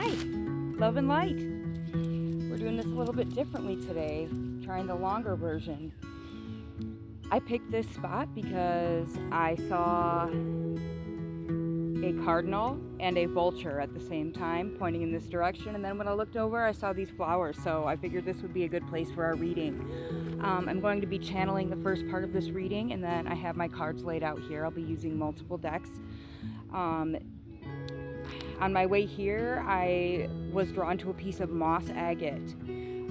Hi, love and light. We're doing this a little bit differently today, trying the longer version. I picked this spot because I saw a cardinal and a vulture at the same time pointing in this direction, and then when I looked over I saw these flowers, so I figured this would be a good place for our reading. I'm going to be channeling the first part of this reading, and then I have my cards laid out here. I'll be using multiple decks. On my way here, I was drawn to a piece of moss agate.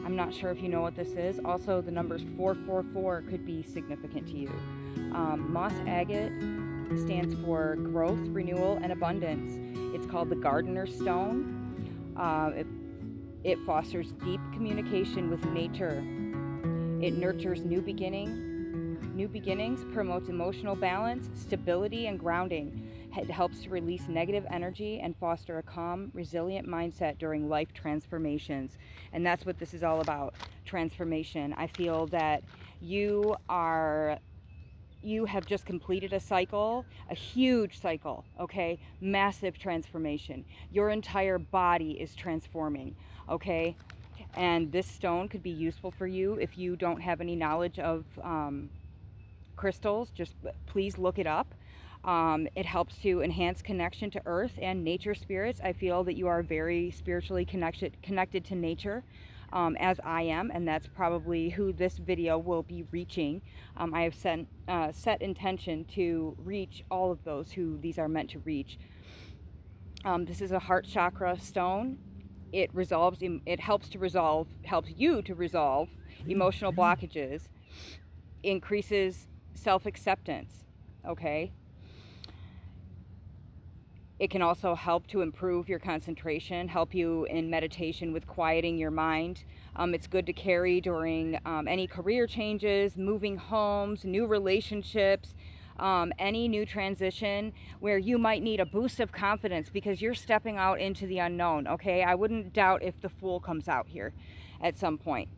I'm not sure if you know what this is. Also, the numbers 444 could be significant to you. Moss agate stands for growth, renewal, and abundance. It's called the gardener's stone. It fosters deep communication with nature. It nurtures new beginnings, promotes emotional balance, stability, and grounding. It helps to release negative energy and foster a calm, resilient mindset during life transformations. And that's what this is all about, transformation. I feel that you have just completed a cycle, a huge cycle, okay? Massive transformation. Your entire body is transforming, okay? And this stone could be useful for you if you don't have any knowledge of crystals. Just please look it up. It helps to enhance connection to earth and nature spirits. I feel that you are very spiritually connected to nature, as I am, and that's probably who this video will be reaching. I have set intention to reach all of those who these are meant to reach. This is a heart chakra stone. It helps you to resolve emotional blockages, increases self-acceptance, okay? It can also help to improve your concentration, help you in meditation with quieting your mind. It's good to carry during any career changes, moving homes, new relationships, any new transition where you might need a boost of confidence because you're stepping out into the unknown, okay? I wouldn't doubt if the Fool comes out here at some point.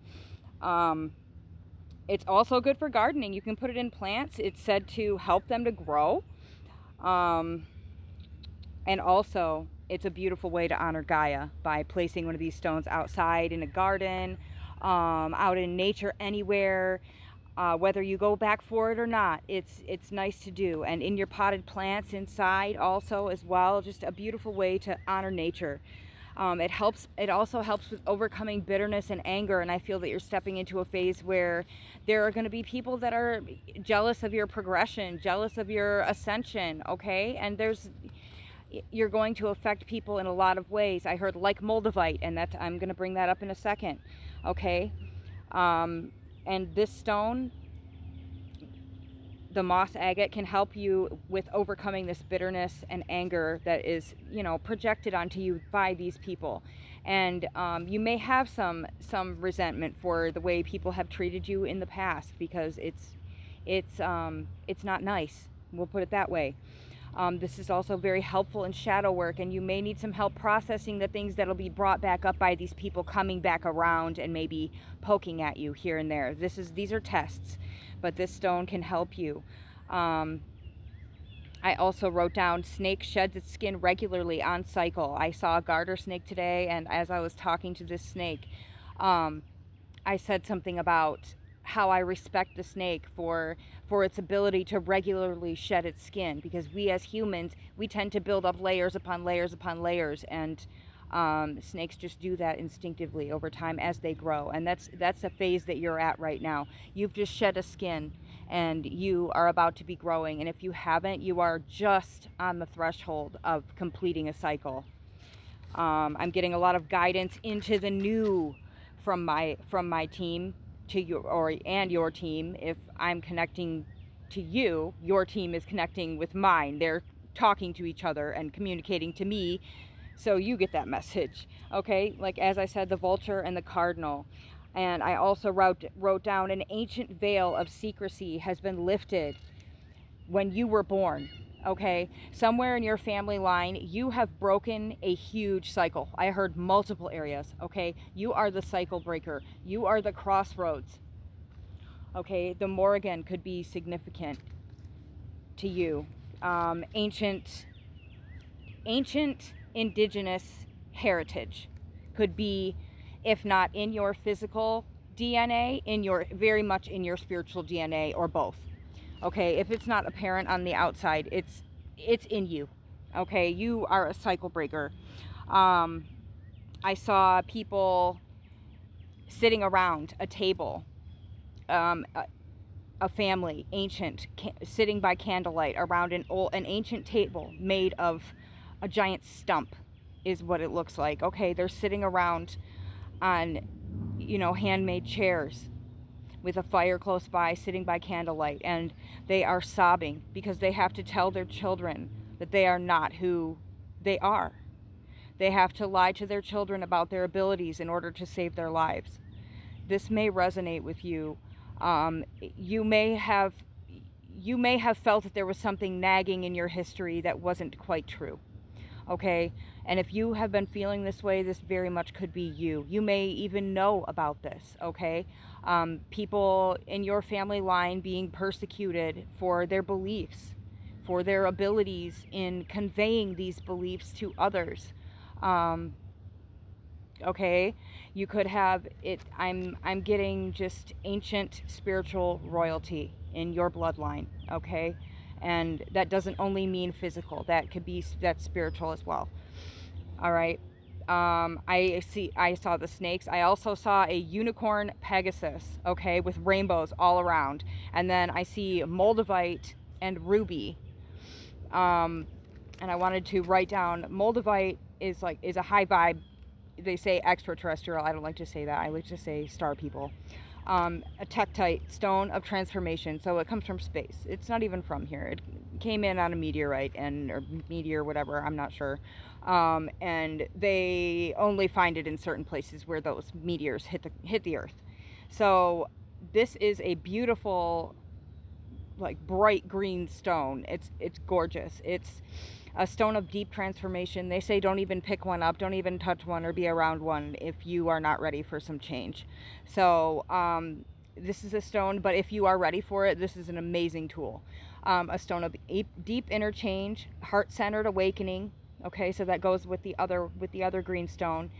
It's also good for gardening. You can put it in plants. It's said to help them to grow. And also, it's a beautiful way to honor Gaia by placing one of these stones outside in a garden, out in nature, anywhere. Whether you go back for it or not, it's nice to do. And in your potted plants inside also as well, just a beautiful way to honor nature. It also helps with overcoming bitterness and anger, and I feel that you're stepping into a phase where there are going to be people that are jealous of your progression, jealous of your ascension, okay? And you're going to affect people in a lot of ways. I heard like Moldavite, and I'm going to bring that up in a second, okay? And this stone, the moss agate, can help you with overcoming this bitterness and anger that is, projected onto you by these people. And you may have some resentment for the way people have treated you in the past because it's not nice. We'll put it that way. This is also very helpful in shadow work, and you may need some help processing the things that'll be brought back up by these people coming back around and maybe poking at you here and there. These are tests, but this stone can help you. I also wrote down snake sheds its skin regularly on cycle. I saw a garter snake today, and as I was talking to this snake, I said something about how I respect the snake for its ability to regularly shed its skin, because we as humans, we tend to build up layers upon layers upon layers, and snakes just do that instinctively over time as they grow. And that's a phase that you're at right now. You've just shed a skin and you are about to be growing, and if you haven't, you are just on the threshold of completing a cycle. I'm getting a lot of guidance into the new from my team to your team. If I'm connecting to you, your team is connecting with mine. They're talking to each other and communicating to me, so you get that message, okay? Like, as I said, the vulture and the cardinal. And I also wrote down an ancient veil of secrecy has been lifted when you were born, okay? Somewhere in your family line, you have broken a huge cycle. I heard multiple areas, okay? You are the cycle breaker. You are the crossroads, okay? The Morrigan could be significant to you. Ancient indigenous heritage. Could be, if not in your physical DNA, in your very much in your spiritual DNA, or both. Okay, if it's not apparent on the outside, it's in you. Okay, you are a cycle breaker. I saw people sitting around a table, a family, ancient, sitting by candlelight around an ancient table made of a giant stump, is what it looks like. Okay, they're sitting around on, handmade chairs with a fire close by, sitting by candlelight, and they are sobbing because they have to tell their children that they are not who they are. They have to lie to their children about their abilities in order to save their lives. This may resonate with you. You may have felt that there was something nagging in your history that wasn't quite true. Okay, and if you have been feeling this way, this very much could be you. You may even know about this. Okay, people in your family line being persecuted for their beliefs, for their abilities in conveying these beliefs to others. Okay, you could have it. I'm getting just ancient spiritual royalty in your bloodline. Okay, and that doesn't only mean physical. That's spiritual as well. All right. I saw the snakes. I also saw a unicorn Pegasus. Okay, with rainbows all around, and then I see Moldavite and ruby. And I wanted to write down Moldavite is a high vibe. They say extraterrestrial. I don't like to say that. I like to say star people. A tektite, stone of transformation. So it comes from space. It's not even from here. It came in on a meteorite or meteor, whatever. I'm not sure. And they only find it in certain places where those meteors hit the earth. So this is a beautiful, like, bright green stone. It's gorgeous. It's a stone of deep transformation. They say don't even pick one up, don't even touch one or be around one if you are not ready for some change. So this is a stone, but if you are ready for it, this is an amazing tool. A stone of deep interchange, heart-centered awakening. Okay, so that goes with the other green stone.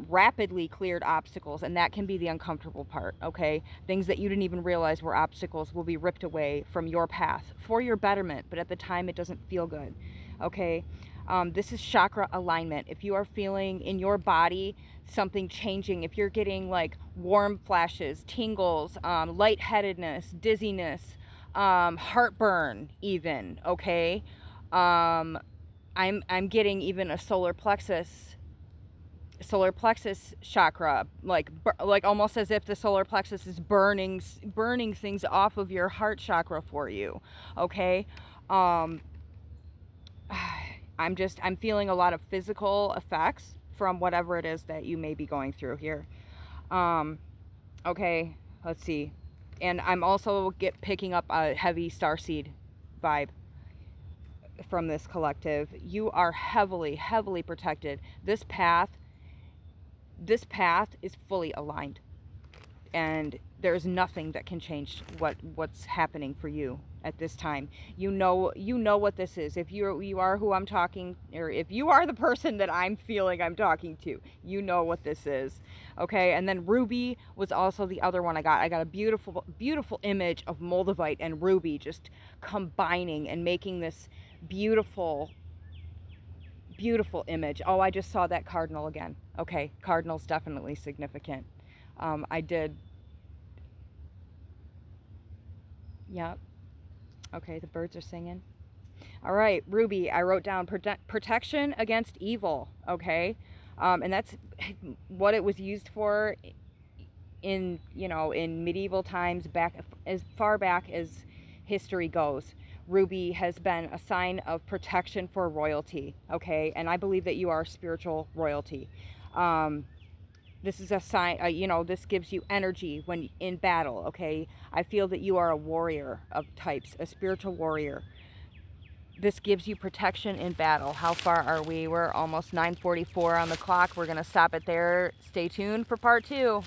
Rapidly cleared obstacles, and that can be the uncomfortable part. Okay, things that you didn't even realize were obstacles will be ripped away from your path for your betterment, but at the time it doesn't feel good. Okay, this is chakra alignment. If you are feeling in your body something changing, if you're getting like warm flashes, tingles, lightheadedness, dizziness, heartburn, even. Okay, I'm getting even a solar plexus chakra, like almost as if the solar plexus is burning things off of your heart chakra for you. Okay, I'm feeling a lot of physical effects from whatever it is that you may be going through here. Okay, let's see. And I'm also picking up a heavy starseed vibe from this collective. You are heavily, heavily protected. This path is fully aligned. And there's nothing that can change what's happening for you at this time. You know what this is. If you are who I'm talking, or if you are the person that I'm feeling I'm talking to, you know what this is. Okay, and then ruby was also the other one I got. I got a beautiful, beautiful image of Moldavite and ruby just combining and making this beautiful, beautiful image. Oh, I just saw that cardinal again. Okay, cardinal's definitely significant. I did. Yep. Okay, the birds are singing. All right, ruby, I wrote down protection against evil. Okay, and that's what it was used for in medieval times, back as far back as history goes. Ruby has been a sign of protection for royalty. Okay, and I believe that you are spiritual royalty. This is a sign, this gives you energy when in battle. Okay, I feel that you are a warrior of types, a spiritual warrior. This gives you protection in battle. How far are we? We're almost 9:44 on the clock. We're going to stop it there. Stay tuned for part 2.